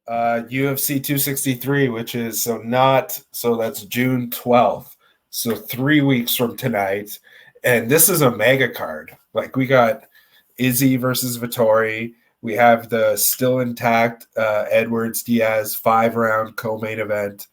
UFC 263, which is that's June 12th. So 3 weeks from tonight. And this is a mega card. Like, we got Izzy versus Vettori. We have the still intact Edwards Diaz 5-round co-main event.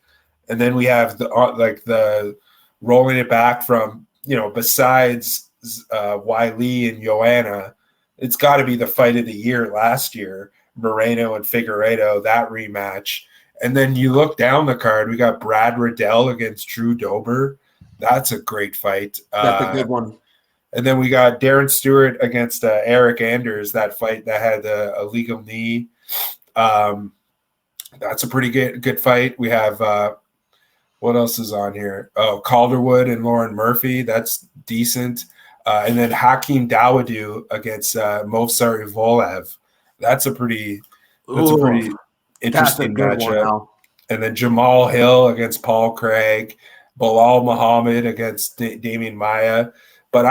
And then we have the rolling it back from, besides Wiley and Joanna, it's got to be the fight of the year last year, Moreno and Figueiredo, that rematch. And then you look down the card, we got Brad Riddell against Drew Dober. That's a great fight. That's a good one. And then we got Darren Stewart against Eric Anders, that fight that had a legal knee. That's a pretty good fight. We have what else is on here? Oh, Calderwood and Lauren Murphy. That's decent. And then Hakeem Dawodu against Movsar Evloev. That's a pretty interesting matchup. And then Jamal Hill against Paul Craig. Bilal Muhammad against Damian Maia. But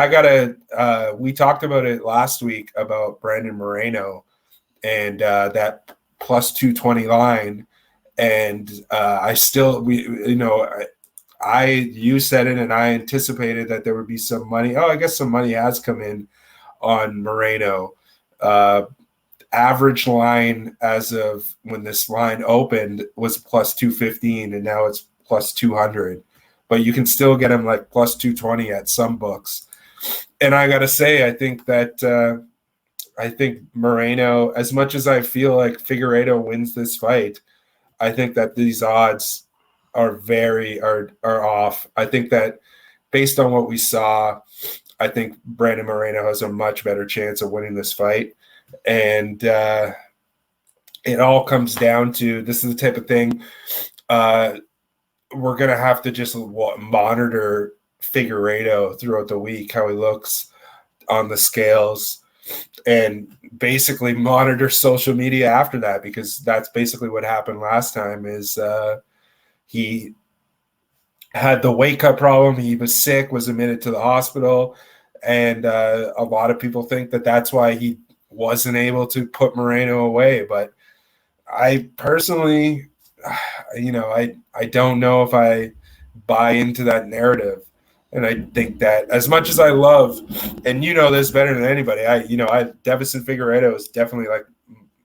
we talked about it last week about Brandon Moreno and that plus 220 line. And you said it, and I anticipated that there would be some money. Oh, I guess some money has come in on Moreno. Average line as of when this line opened was plus 215, and now it's plus 200. But you can still get him like plus 220 at some books. And I got to say, I think Moreno, as much as I feel like Figueiredo wins this fight, I think that these odds are off. I think that based on what we saw, I think Brandon Moreno has a much better chance of winning this fight. And it all comes down to, this is the type of thing we're going to have to just monitor Figueiredo throughout the week, how he looks on the scales, and basically monitor social media after that, because that's basically what happened last time. Is he had the weight cut problem, he was sick, was admitted to the hospital, and a lot of people think that that's why he wasn't able to put Moreno away. But I personally, I don't know if I buy into that narrative. And I think that as much as I love, and you know this better than anybody, Deiveson Figueiredo is definitely like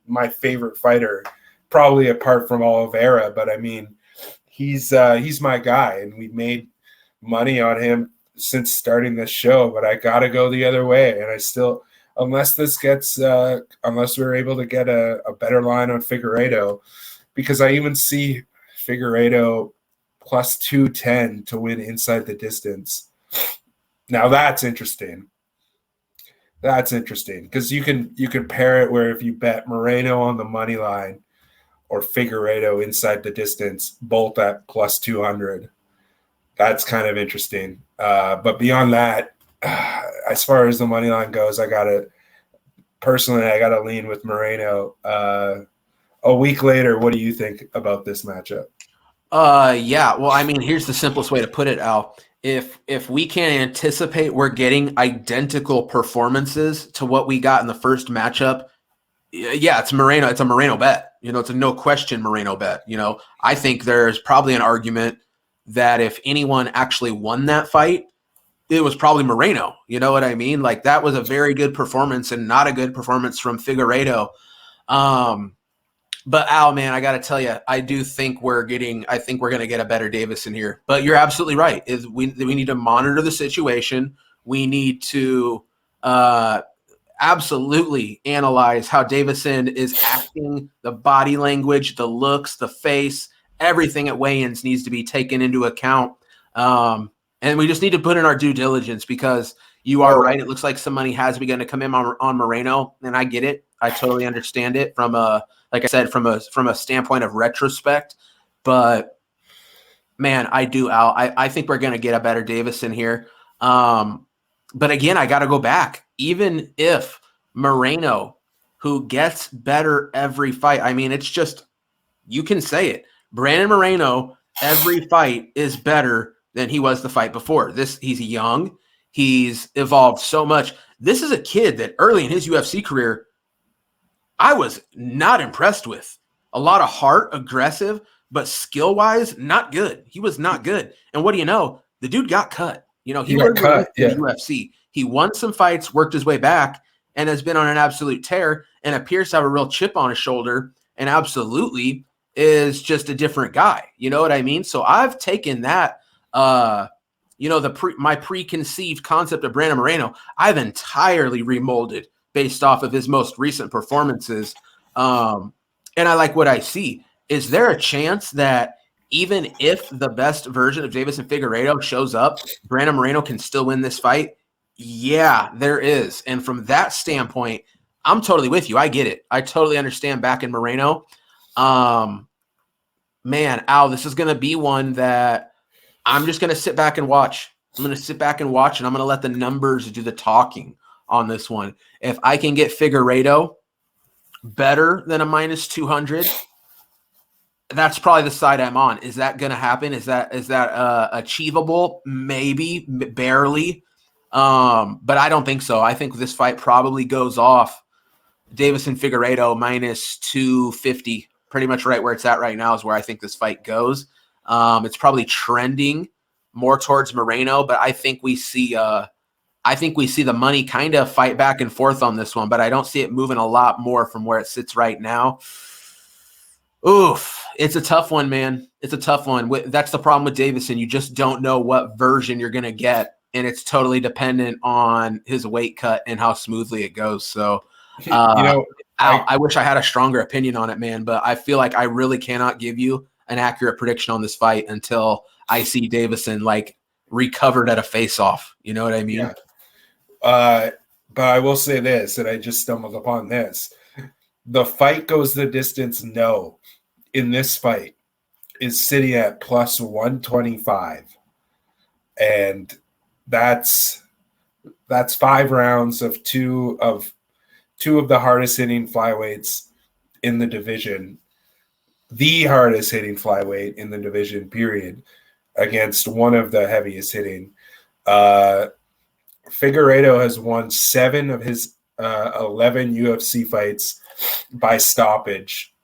my favorite fighter, probably apart from Oliveira. But I mean, he's my guy, and we've made money on him since starting this show. But I gotta go the other way, and I still, unless we're able to get a better line on Figueiredo, because I even see Figueiredo plus 210 to win inside the distance. Now that's interesting. That's interesting because you can pair it where if you bet Moreno on the money line or Figueiredo inside the distance, both at plus 200. That's kind of interesting. But beyond that, as far as the money line goes, I gotta lean with Moreno. A week later, what do you think about this matchup? Yeah. Well, I mean, here's the simplest way to put it, Al. If we can anticipate we're getting identical performances to what we got in the first matchup, yeah, it's Moreno. It's a Moreno bet. It's a no question Moreno bet. I think there's probably an argument that if anyone actually won that fight, it was probably Moreno. You know what I mean? Like, that was a very good performance and not a good performance from Figueiredo. But Al, man, I got to tell you, I think we're going to get a better Deiveson here. But you're absolutely right. We need to monitor the situation. We need to absolutely analyze how Deiveson is acting, the body language, the looks, the face, everything at weigh-ins needs to be taken into account. And we just need to put in our due diligence, because you are right. It looks like some money has begun to come in on Moreno, and I get it. I totally understand it from like I said, from a standpoint of retrospect. But man, I do, Al. I think we're going to get a better Deiveson here. But again, I got to go back. Even if Moreno, who gets better every fight, I mean, it's just, you can say it. Brandon Moreno, every fight is better than he was the fight before. He's young. He's evolved so much. This is a kid that early in his UFC career, I was not impressed with. A lot of heart, aggressive, but skill-wise, not good. He was not good. And what do you know? The dude got cut. You know, he got was cut in the UFC. He won some fights, worked his way back, and has been on an absolute tear and appears to have a real chip on his shoulder and absolutely is just a different guy. You know what I mean? So I've taken that, my preconceived concept of Brandon Moreno, I've entirely remolded based off of his most recent performances. And I like what I see. Is there a chance that even if the best version of Deiveson Figueiredo shows up, Brandon Moreno can still win this fight? Yeah, there is. And from that standpoint, I'm totally with you. I get it. I totally understand back in Moreno. Man, Al, this is going to be one that I'm just going to sit back and watch. I'm going to sit back and watch, and I'm going to let the numbers do the talking on this one. If I can get Figueiredo better than a -200, that's probably the side I'm on. Is that going to happen? Is that achievable? Maybe, barely. But I don't think so. I think this fight probably goes off Deiveson Figueiredo -250, pretty much right where it's at right now is where I think this fight goes. It's probably trending more towards Moreno, but I think we see the money kind of fight back and forth on this one, but I don't see it moving a lot more from where it sits right now. Oof, it's a tough one, man. It's a tough one. That's the problem with Deiveson. You just don't know what version you're going to get, and it's totally dependent on his weight cut and how smoothly it goes. So, I wish I had a stronger opinion on it, man, but I feel like I really cannot give you an accurate prediction on this fight until I see Deiveson like recovered at a face-off. You know what I mean? Yeah. But I will say this, and I just stumbled upon this. The fight goes the distance no in this fight is sitting at +125. And that's 5 rounds of two of the hardest hitting flyweights in the division, the hardest hitting flyweight in the division, period, against one of the heaviest hitting. Figueiredo has won 7 of his 11 UFC fights by stoppage.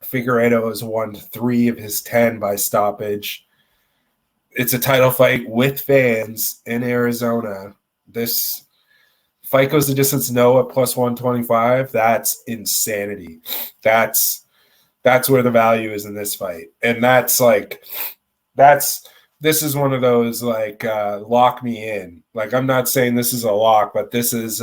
Figueiredo has won 3 of his 10 by stoppage. It's a title fight with fans in Arizona. This fight goes the distance no at +125. That's insanity. That's where the value is in this fight. And this is one of those like lock me in. Like, I'm not saying this is a lock, but this is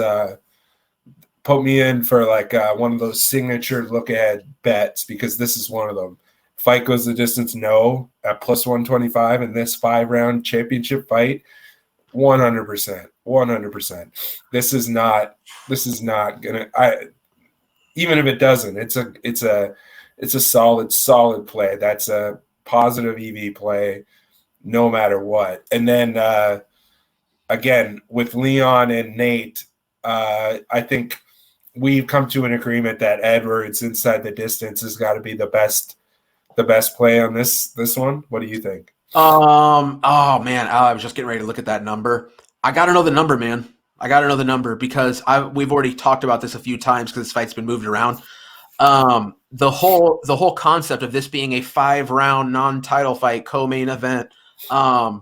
put me in for like one of those signature look ahead bets, because this is one of them. Fight goes the distance no at +125 in this 5-round championship fight. 100%. This is not gonna. Even if it doesn't, it's a solid play. That's a positive EV play, no matter what. And then again with Leon and Nate, I think we've come to an agreement that Edwards inside the distance has got to be the best play on this one. What do you think? Oh man, I was just getting ready to look at that number. I got to know the number, man. I got to know the number because we've already talked about this a few times because this fight's been moved around. The whole concept of this being a 5-round non-title fight co-main event. I've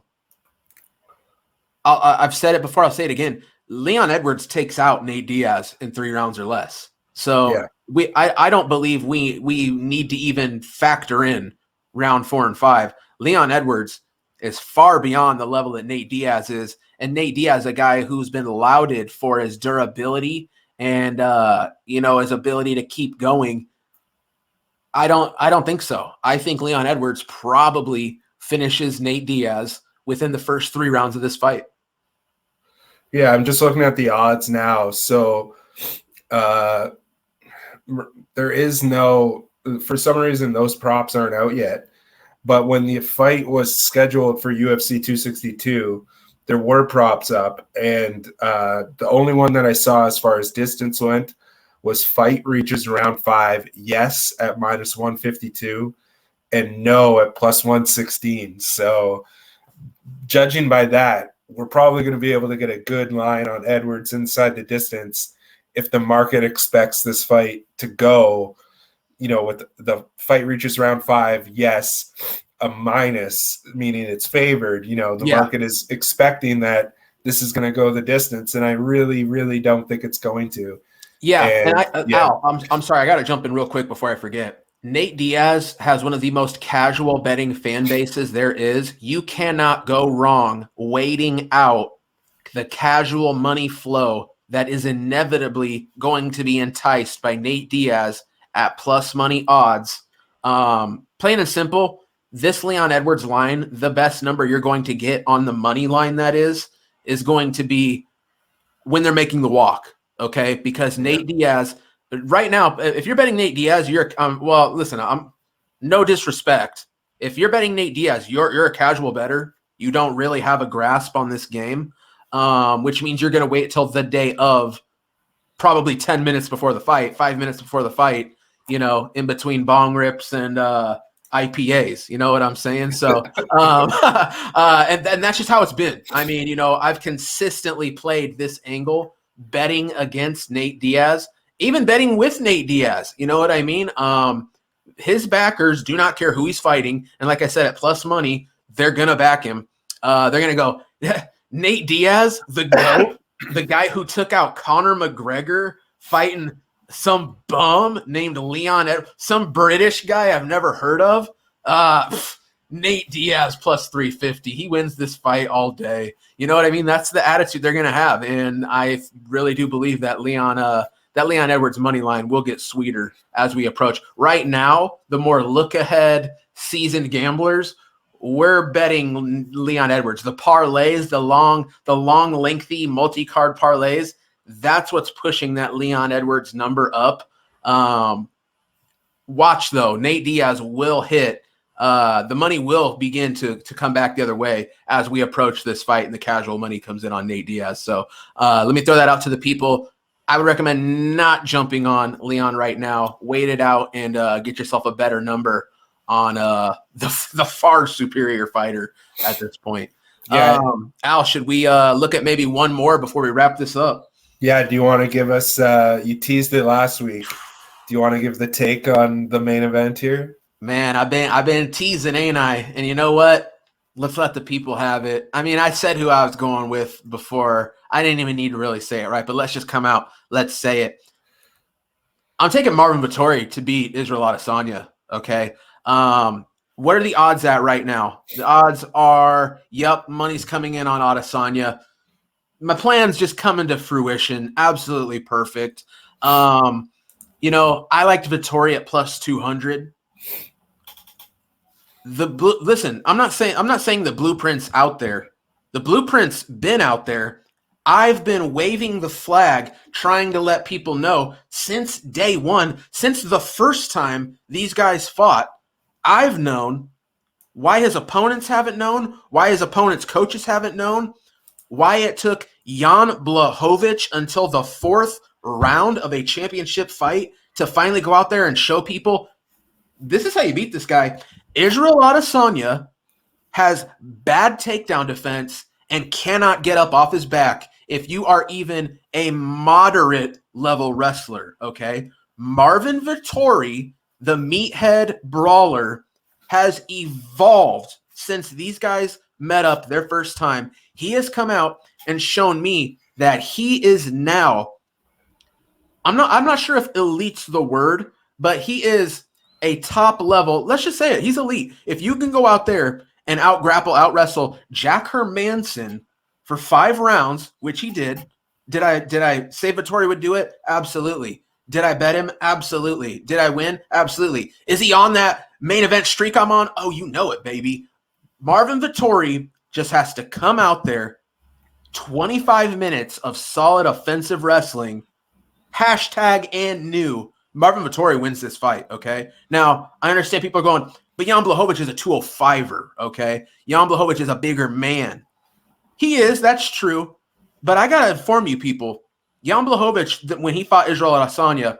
said it before. I'll say it again. Leon Edwards takes out Nate Diaz in 3 rounds or less. So yeah. I don't believe we need to even factor in round 4 and 5. Leon Edwards is far beyond the level that Nate Diaz is. And Nate Diaz, a guy who's been lauded for his durability and, his ability to keep going. I don't think so. I think Leon Edwards probably finishes Nate Diaz within the first 3 rounds of this fight. Yeah, I'm just looking at the odds now. So there is no, for some reason, those props aren't out yet. But when the fight was scheduled for UFC 262, there were props up. And the only one that I saw as far as distance went was fight reaches round 5, yes, at -152, and no at +116. So judging by that, we're probably going to be able to get a good line on Edwards inside the distance if the market expects this fight to go, with the fight reaches round 5, yes, a minus, meaning it's favored. The market is expecting that this is going to go the distance, and I really, really don't think it's going to. Yeah, Al, I'm sorry, I got to jump in real quick before I forget. Nate Diaz has one of the most casual betting fan bases there is. You cannot go wrong waiting out the casual money flow that is inevitably going to be enticed by Nate Diaz at plus money odds. Plain and simple, this Leon Edwards line, the best number you're going to get on the money line that is going to be when they're making the walk, okay? Because Nate Diaz, right now, if you're betting Nate Diaz, you're well, listen, I'm no disrespect. If you're betting Nate Diaz, you're a casual bettor. You don't really have a grasp on this game, which means you're going to wait till the day of, probably 10 minutes before the fight, 5 minutes before the fight, in between bong rips and IPAs. You know what I'm saying? So, and that's just how it's been. I mean, I've consistently played this angle, betting against Nate Diaz, even betting with Nate Diaz. You know what I mean? His backers do not care who he's fighting. And like I said, at plus money, they're going to back him. They're going to go, Nate Diaz, the GOAT, the guy who took out Conor McGregor fighting some bum named Leon, some British guy I've never heard of. Nate Diaz plus 350. He wins this fight all day. You know what I mean? That's the attitude they're going to have. And I really do believe that Leon Edwards money line will get sweeter as we approach. Right now, the more look ahead seasoned gamblers, we're betting Leon Edwards. The parlays, the long, lengthy multi-card parlays, that's what's pushing that Leon Edwards number up. Watch, though. Nate Diaz will hit. The money will begin to come back the other way as we approach this fight, and the casual money comes in on Nate Diaz. So let me throw that out to the people. I would recommend not jumping on Leon right now. Wait it out and get yourself a better number on the far superior fighter at this point. Yeah. Al, should we look at maybe one more before we wrap this up? Yeah. Do you want to give us? You teased it last week. Do you want to give the take on the main event here? Man, I've been teasing, ain't I? And you know what? Let's let the people have it. I mean, I said who I was going with before. I didn't even need to really say it, right? But let's just come out. Let's say it. I'm taking Marvin Vettori to beat Israel Adesanya. Okay. What are the odds at right now? The odds are, money's coming in on Adesanya. My plan's just coming to fruition. Absolutely perfect. I liked Vettori at plus 200. Listen, I'm not saying the blueprint's out there. The blueprint's been out there. I've been waving the flag, trying to let people know since day one, since the first time these guys fought. I've known why his opponents haven't known, why his opponents' coaches haven't known, why it took Jan Blachowicz until the 4th round of a championship fight to finally go out there and show people this is how you beat this guy. Israel Adesanya has bad takedown defense and cannot get up off his back if you are even a moderate level wrestler, okay? Marvin Vettori, the meathead brawler, has evolved since these guys met up their first time. He has come out and shown me that he is now, I'm not sure if elite's the word, but he is a top level. Let's just say it. He's elite. If you can go out there and out wrestle Jack Hermanson for 5 rounds, which he did. Did I say Vettori would do it? Absolutely. Did I bet him? Absolutely. Did I win? Absolutely. Is he on that main event streak I'm on? Oh, you know it, baby. Marvin Vettori just has to come out there, 25 minutes of solid offensive wrestling, #and new. Marvin Vettori wins this fight, okay? Now, I understand people are going, but Jan Blachowicz is a 205er, okay? Jan Blachowicz is a bigger man. He is, that's true. But I got to inform you people, Jan Blachowicz, when he fought Israel Adesanya,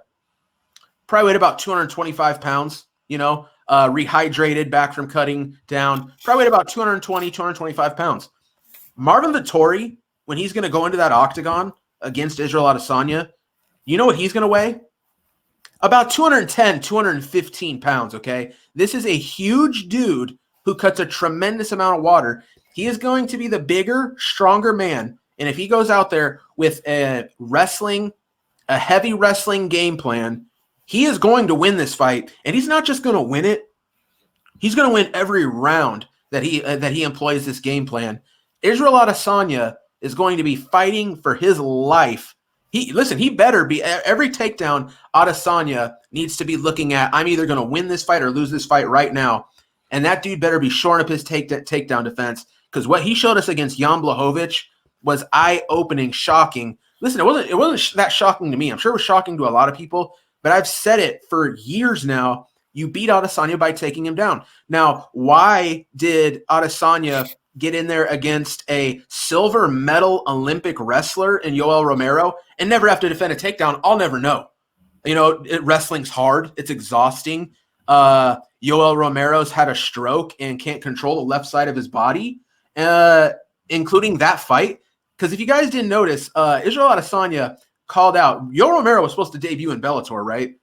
probably weighed about 225 pounds, rehydrated back from cutting down, probably weighed about 220, 225 pounds. Marvin Vettori, when he's going to go into that octagon against Israel Adesanya, you know what he's going to weigh? About 210, 215 pounds, okay? This is a huge dude who cuts a tremendous amount of water. He is going to be the bigger, stronger man. And if he goes out there with a heavy wrestling game plan, he is going to win this fight. And he's not just going to win it. He's going to win every round that he employs this game plan. Israel Adesanya is going to be fighting for his life. He better be. Every takedown Adesanya needs to be looking at, I'm either going to win this fight or lose this fight right now. And that dude better be shoring up his takedown defense, because what he showed us against Jan Blachowicz was eye-opening, shocking. Listen, it wasn't that shocking to me. I'm sure it was shocking to a lot of people, but I've said it for years now. You beat Adesanya by taking him down. Now, why did Adesanya get in there against a silver medal Olympic wrestler in Yoel Romero and never have to defend a takedown? I'll never know. You know, wrestling's hard. It's exhausting. Yoel Romero's had a stroke and can't control the left side of his body, including that fight. Because if you guys didn't notice, Israel Adesanya called out. Yoel Romero was supposed to debut in Bellator, right?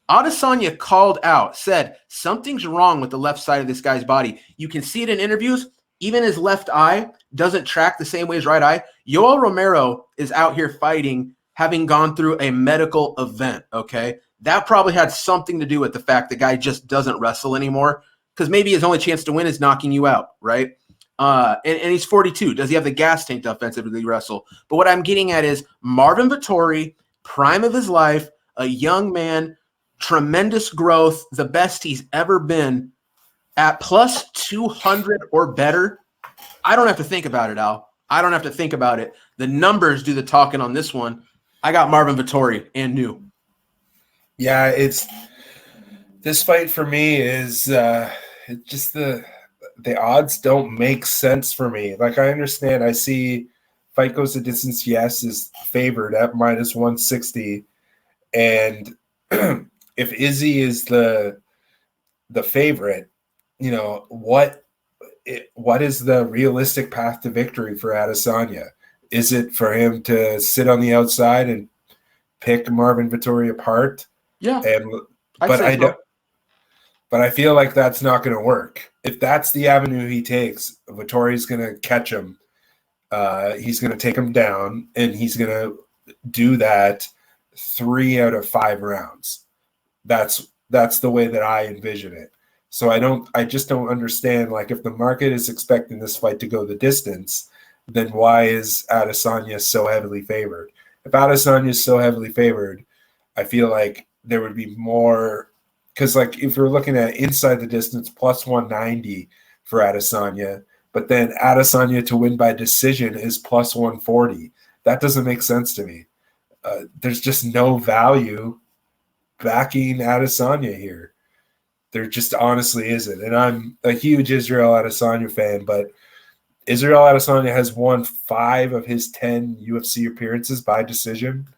Adesanya called out, said something's wrong with the left side of this guy's body. You can see it in interviews. Even his left eye doesn't track the same way as right eye. Yoel Romero is out here fighting, having gone through a medical event, okay? That probably had something to do with the fact the guy just doesn't wrestle anymore, because maybe his only chance to win is knocking you out, right? And he's 42. Does he have the gas tank to offensively wrestle? But what I'm getting at is Marvin Vettori, prime of his life, a young man, tremendous growth, the best he's ever been, at plus 200 or better. I don't have to think about it, Al. I don't have to think about it. The numbers do the talking on this one. I got Marvin Vettori and new. Yeah, this fight for me is just the odds don't make sense for me. Like, I understand. I see fight goes the distance, yes, is favored at minus 160. And if Izzy is the favorite, you know, what is the realistic path to victory for Adesanya? Is it for him to sit on the outside and pick Marvin Vettori apart? Yeah. But I feel like that's not going to work. If that's the avenue he takes, Vettori's going to catch him. He's going to take him down, and he's going to do that 3 out of 5 rounds. That's the way that I envision it. So I just don't understand, like, if the market is expecting this fight to go the distance, then why is Adesanya so heavily favored? If Adesanya is so heavily favored, I feel like there would be more, because, like, if you're looking at inside the distance, plus 190 for Adesanya, but then Adesanya to win by decision is plus 140. That doesn't make sense to me. There's just no value backing Adesanya here. There just honestly isn't. And I'm a huge Israel Adesanya fan, but Israel Adesanya has won 5 of his 10 UFC appearances by decision.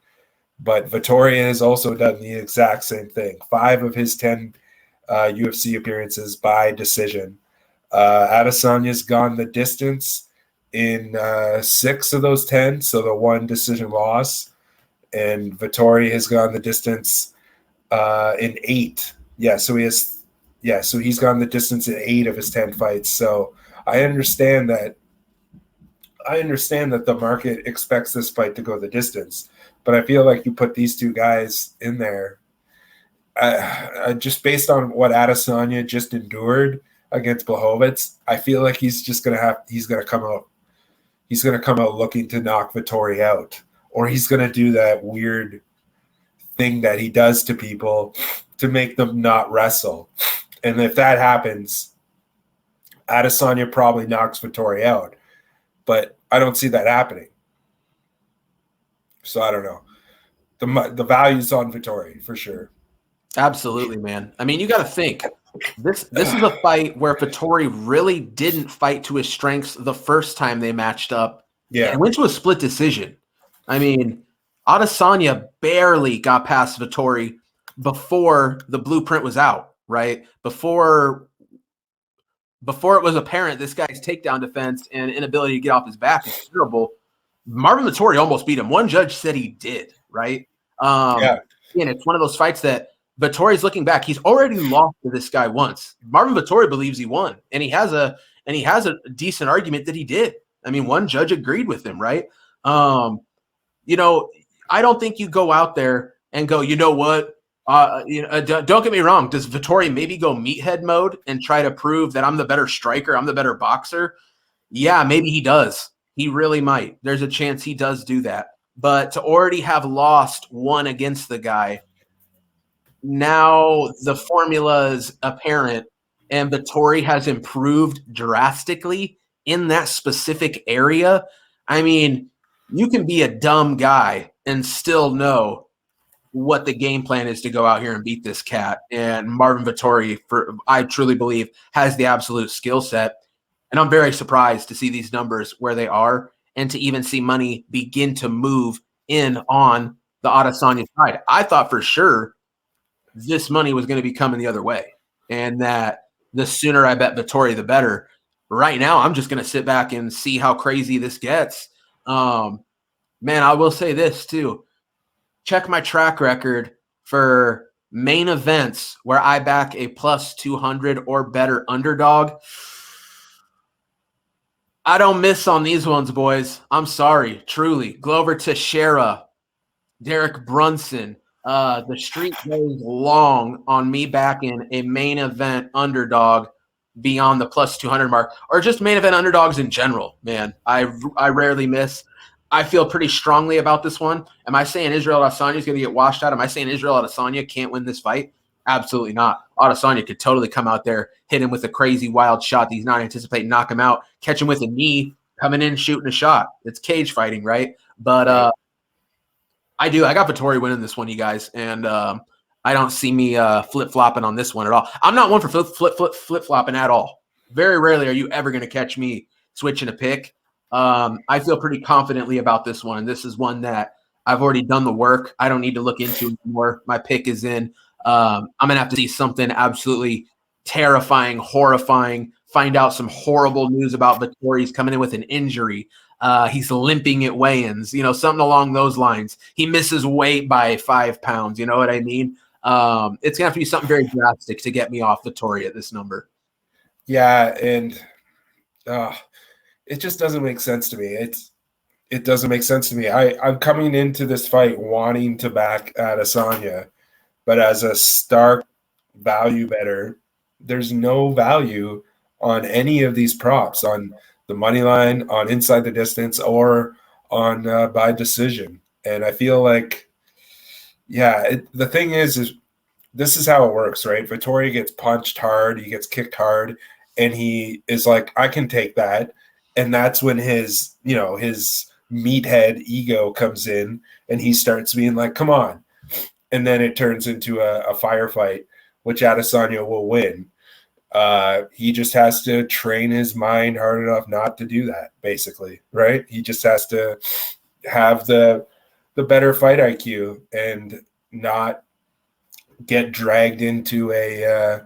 But Vettori has also done the exact same thing. 5 of his 10 UFC appearances by decision. Adesanya's gone the distance in 6 of those 10, so the 1 decision loss. And Vettori has gone the distance in 8. So he's gone the distance in 8 of his 10 fights. So I understand that the market expects this fight to go the distance, but I feel like you put these two guys in there, just based on what Adesanya just endured against Blachowicz, I feel like he's gonna come out looking to knock Vettori out, or he's gonna do that weird thing that he does to people to make them not wrestle. And if that happens, Adesanya probably knocks Vettori out. But I don't see that happening. So I don't know. The value's on Vettori for sure. Absolutely, man. I mean, you got to think. This is a fight where Vettori really didn't fight to his strengths the first time they matched up. Yeah. It went to a split decision. I mean, Adesanya barely got past Vettori before the blueprint was out, right? Before it was apparent this guy's takedown defense and inability to get off his back is terrible. Marvin Vettori almost beat him. One judge said he did, right? again, it's one of those fights that Vettori's looking back. He's already lost to this guy once. Marvin Vettori believes he won, and he has a decent argument that he did. I mean, one judge agreed with him, right? You know, I don't think you go out there and go, you know what? Don't get me wrong. Does Vettori maybe go meathead mode and try to prove that I'm the better striker, I'm the better boxer? Yeah, maybe he does. He really might. There's a chance he does do that. But to already have lost one against the guy, now the formula is apparent, and Vettori has improved drastically in that specific area. I mean, you can be a dumb guy and still know what the game plan is to go out here and beat this cat. And Marvin Vettori, I truly believe, has the absolute skill set. And I'm very surprised to see these numbers where they are and to even see money begin to move in on the Adesanya side. I thought for sure this money was going to be coming the other way, and that the sooner I bet Vettori, the better. Right now, I'm just going to sit back and see how crazy this gets. Man, I will say this too. Check my track record for main events where I back a plus 200 or better underdog. I don't miss on these ones, boys. I'm sorry, truly. Glover Teixeira, Derek Brunson. The streak goes long on me backing a main event underdog beyond the plus 200 mark, or just main event underdogs in general, man. I rarely miss. I feel pretty strongly about this one. Am I saying Israel Adesanya is going to get washed out? Am I saying Israel Adesanya can't win this fight? Absolutely not. Adesanya could totally come out there, hit him with a crazy wild shot that he's not anticipating, knock him out, catch him with a knee, coming in, shooting a shot. It's cage fighting, right? But I got Vettori winning this one, you guys, and I don't see me flip-flopping on this one at all. I'm not one for flip-flopping at all. Very rarely are you ever going to catch me switching a pick. I feel pretty confidently about this one. This is one that I've already done the work. I don't need to look into anymore. My pick is in. I'm going to have to see something absolutely terrifying, horrifying, find out some horrible news about Vettori. He's coming in with an injury. He's limping at weigh-ins, something along those lines. He misses weight by 5 pounds. You know what I mean? It's going to have to be something very drastic to get me off Vettori at this number. Yeah, and it just doesn't make sense to me. It doesn't make sense to me. I'm coming into this fight wanting to back Adesanya, but as a stark value bettor, there's no value on any of these props, on the money line, on inside the distance, or on by decision. And I feel like, the thing is this is how it works, right? Vettori gets punched hard, he gets kicked hard, and he is like, I can take that. And that's when his meathead ego comes in, and he starts being like, come on. And then it turns into a firefight, which Adesanya will win. He just has to train his mind hard enough not to do that, basically, right? He just has to have the better fight IQ and not get dragged into a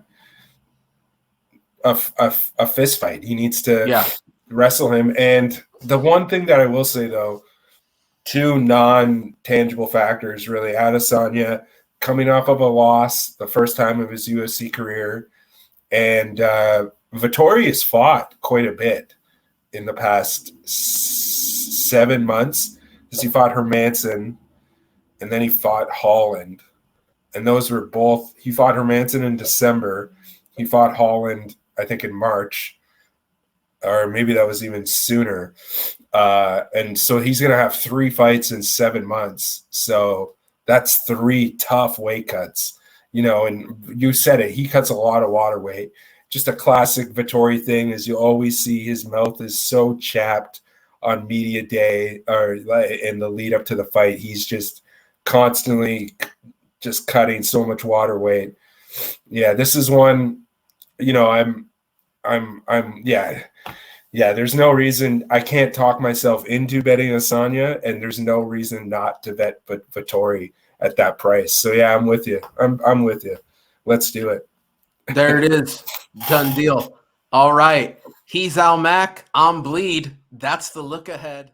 fist fight. He needs to wrestle him. And the one thing that I will say, though, two non-tangible factors, really. Adesanya coming off of a loss the first time of his UFC career, and Vettori has fought quite a bit in the past 7 months, because he fought Hermanson and then he fought Holland. And those were both – he fought Hermanson in December. He fought Holland, I think, in March, or maybe that was even sooner. And so he's going to have 3 fights in 7 months. So that's 3 tough weight cuts, and you said it, he cuts a lot of water weight. Just a classic Vettori thing is you always see his mouth is so chapped on media day or in the lead up to the fight. He's just constantly just cutting so much water weight. Yeah, this is one, there's no reason. I can't talk myself into betting Adesanya, and there's no reason not to bet Vettori at that price. So yeah, I'm with you. I'm with you. Let's do it. There it is. Done deal. All right. He's Al Mac. I'm Bleed. That's the look ahead.